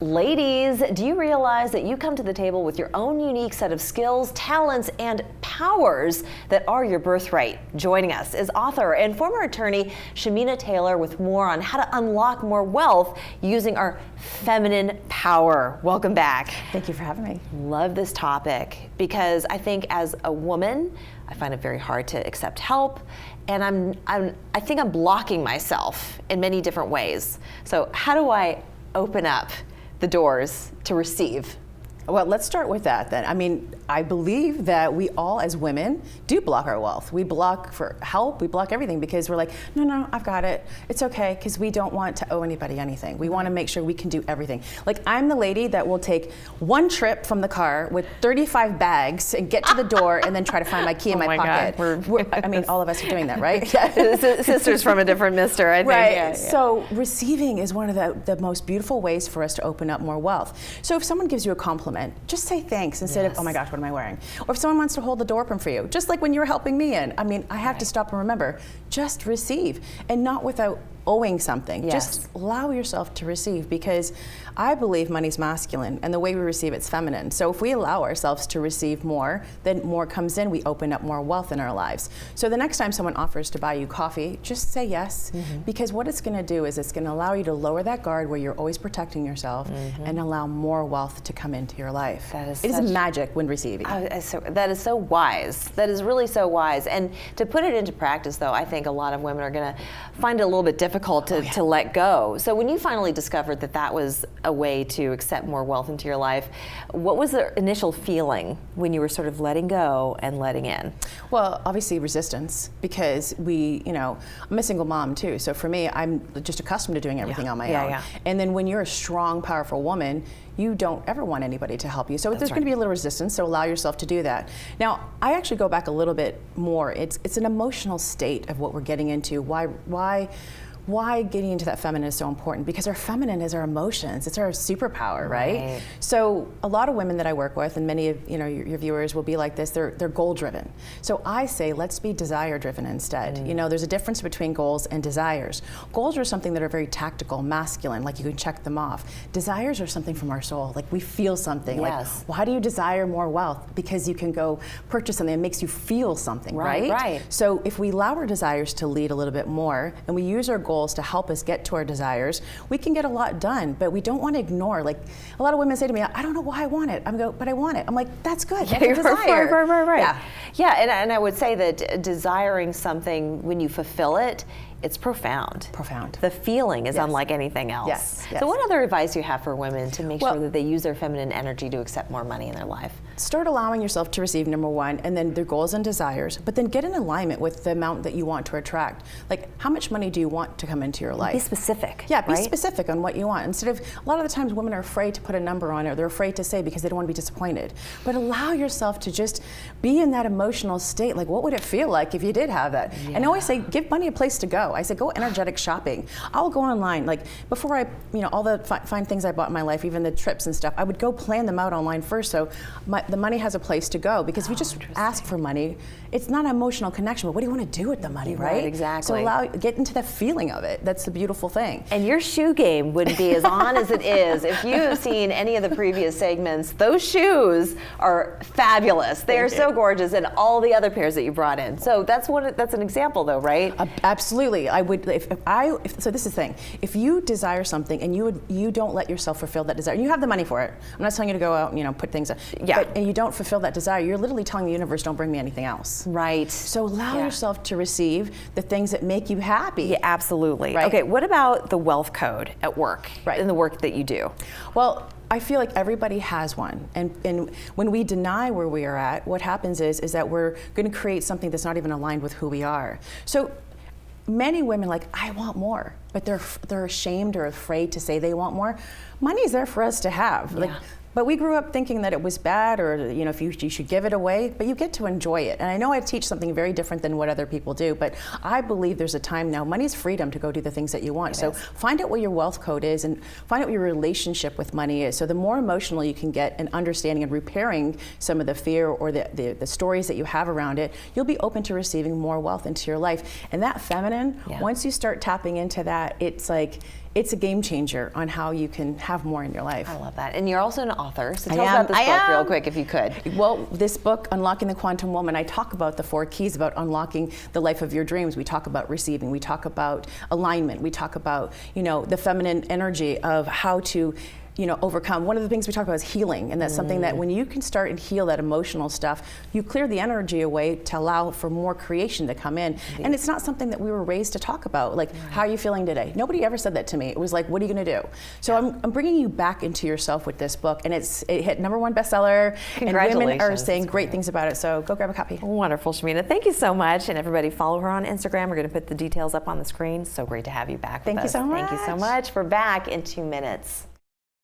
Ladies, do you realize that you come to the table with your own unique set of skills, talents, and powers that are your birthright? Joining us is author and former attorney Shamina Taylor with more on how to unlock more wealth using our feminine power. Welcome back. Thank you for having me. Love this topic because I think as a woman, I find it very hard to accept help, and I think I'm blocking myself in many different ways. So how do I open up the doors to receive? Well, let's start with that then. I mean, I believe that we all as women do block our wealth. We block for help, we block everything because we're like, no, I've got it. It's okay, because we don't want to owe anybody anything. We want to make sure we can do everything. Like, I'm the lady that will take one trip from the car with 35 bags and get to the door and then try to find my key in my pocket. I mean, all of us are doing that, right? Sisters from a different mister, I think. Right. Yeah. So receiving is one of the most beautiful ways for us to open up more wealth. So if someone gives you a compliment, just say thanks instead of, oh my gosh, what am I wearing? Or if someone wants to hold the door open for you, just like when you were helping me in. I mean, I have to stop and remember, just receive, and not without owing something. Yes. Just allow yourself to receive, because I believe money's masculine and the way we receive it's feminine. So if we allow ourselves to receive more, then more comes in, we open up more wealth in our lives. So the next time someone offers to buy you coffee, just say yes, because what it's gonna do is it's gonna allow you to lower that guard where you're always protecting yourself and allow more wealth to come into your life. It is magic when receiving. That is so wise. That is really so wise. And to put it into practice though, I think a lot of women are gonna find it a little bit difficult to let go. So when you finally discovered that that was a way to accept more wealth into your life, what was the initial feeling when you were sort of letting go and letting in? Well, obviously resistance, because I'm a single mom too. So for me, I'm just accustomed to doing everything on my own. And then when you're a strong, powerful woman, you don't ever want anybody to help you. So there's going to be a little resistance, so allow yourself to do that. Now, I actually go back a little bit more. It's an emotional state of what we're getting into. Why getting into that feminine is so important? Because our feminine is our emotions. It's our superpower, right? So a lot of women that I work with, and many of your viewers will be like this, they're goal driven. So I say, let's be desire driven instead. There's a difference between goals and desires. Goals are something that are very tactical, masculine, like you can check them off. Desires are something from our soul, like we feel something. Like, why do you desire more wealth? Because you can go purchase something that makes you feel something, right? So if we allow our desires to lead a little bit more, and we use our goals to help us get to our desires, we can get a lot done, but we don't want to ignore. Like, a lot of women say to me, I don't know why I want it. But I want it. I'm like, that's good. That's a desire. Right. Yeah, and I would say that desiring something, when you fulfill it, it's profound. The feeling is unlike anything else. Yes. So what other advice do you have for women to make sure that they use their feminine energy to accept more money in their life? Start allowing yourself to receive, number one, and then their goals and desires, but then get in alignment with the amount that you want to attract. Like, how much money do you want to come into your life? Be specific. Yeah, be specific on what you want. Instead of, a lot of the times women are afraid to put a number on it, or they're afraid to say because they don't want to be disappointed. But allow yourself to just be in that emotional state. Like, what would it feel like if you did have that? And I always say, give money a place to go. I say, go energetic shopping. I'll go online. Like, before I, all the fine things I bought in my life, even the trips and stuff, I would go plan them out online first, so the money has a place to go. Because if you just ask for money, it's not an emotional connection, but what do you want to do with the money, right? Exactly. So get into the feeling of it. That's the beautiful thing. And your shoe game wouldn't be as on as it is. If you have seen any of the previous segments, those shoes are fabulous. They are so gorgeous, and all the other pairs that you brought in. So that's an example though, right? Absolutely. I would, so this is the thing. If you desire something and you don't let yourself fulfill that desire, and you have the money for it. I'm not telling you to go out and put things, and you don't fulfill that desire, you're literally telling the universe, don't bring me anything else. Right. So allow yourself to receive the things that make you happy. Yeah, absolutely. Right? Okay, what about the wealth code at work, in the work that you do? Well, I feel like everybody has one, and when we deny where we are at, what happens is that we're going to create something that's not even aligned with who we are. So many women I want more, but they're ashamed or afraid to say they want more. Money's there for us to have. But we grew up thinking that it was bad, or if you should give it away, but you get to enjoy it. And I know I teach something very different than what other people do, but I believe there's a time now. Money's freedom to go do the things that you want. So find out what your wealth code is, and find out what your relationship with money is. So the more emotional you can get in understanding and repairing some of the fear or the stories that you have around it, you'll be open to receiving more wealth into your life. And that feminine, once you start tapping into that it's like, it's a game changer on how you can have more in your life. I love that. And you're also an author, so tell us about this book real quick if you could. Well, this book, Unlocking the Quantum Woman, I talk about the 4 keys about unlocking the life of your dreams. We talk about receiving, we talk about alignment, we talk about, you know, the feminine energy of how to, you know, overcome. One of the things we talk about is healing, and that's something that when you can start and heal that emotional stuff, you clear the energy away to allow for more creation to come in. And it's not something that we were raised to talk about, like, how are you feeling today? Nobody ever said that to me. It was like, what are you gonna do? So I'm bringing you back into yourself with this book, and it hit #1 bestseller, and women are saying great things about it, so go grab a copy. Wonderful, Shamina. Thank you so much, and everybody follow her on Instagram. We're gonna put the details up on the screen. So great to have you back with us. Thank you so much. Thank you so much. We're back in 2 minutes.